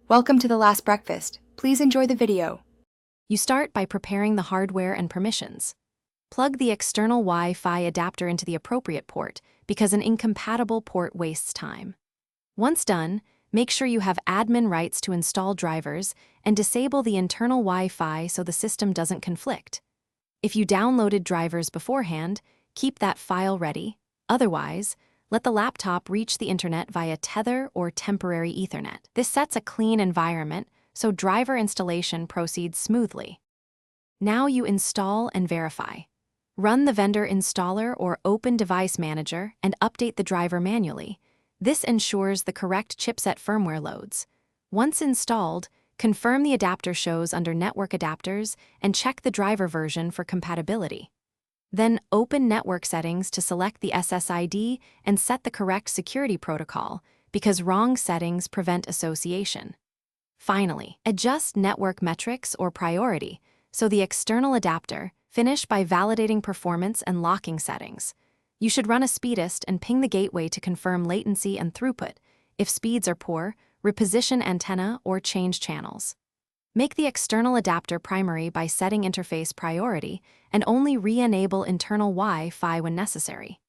Welcome to the last breakfast. Please enjoy the video. You start by preparing the hardware and permissions. Plug the external Wi-Fi adapter into the appropriate port because an incompatible port wastes time. Once done, make sure you have admin rights to install drivers and disable the internal Wi-Fi so the system doesn't conflict. If you downloaded drivers beforehand, keep that file ready. Otherwise, let the laptop reach the internet via Tether or temporary Ethernet. This sets a clean environment so driver installation proceeds smoothly. Now you install and verify. Run the vendor installer or open device manager and update the driver manually. This ensures the correct chipset firmware loads. Once installed, confirm the adapter shows under Network Adapters and check the driver version for compatibility. Then open network settings to select the SSID and set the correct security protocol because wrong settings prevent association. Finally, adjust network metrics or priority so the external adapter. Finish by validating performance and locking settings. You should run a speed test and ping the gateway to confirm latency and throughput. If speeds are poor, reposition antenna or change channels. Make the external adapter primary by setting interface priority and only re-enable internal Wi-Fi when necessary.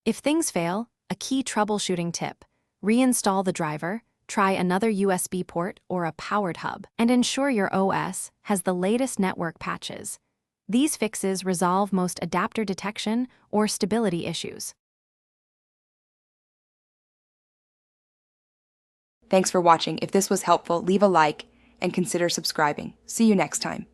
If things fail, a key troubleshooting tip: reinstall the driver, try another USB port or a powered hub, and ensure your OS has the latest network patches. These fixes resolve most adapter detection or stability issues. Thanks for watching. If this was helpful, leave a like and consider subscribing. See you next time.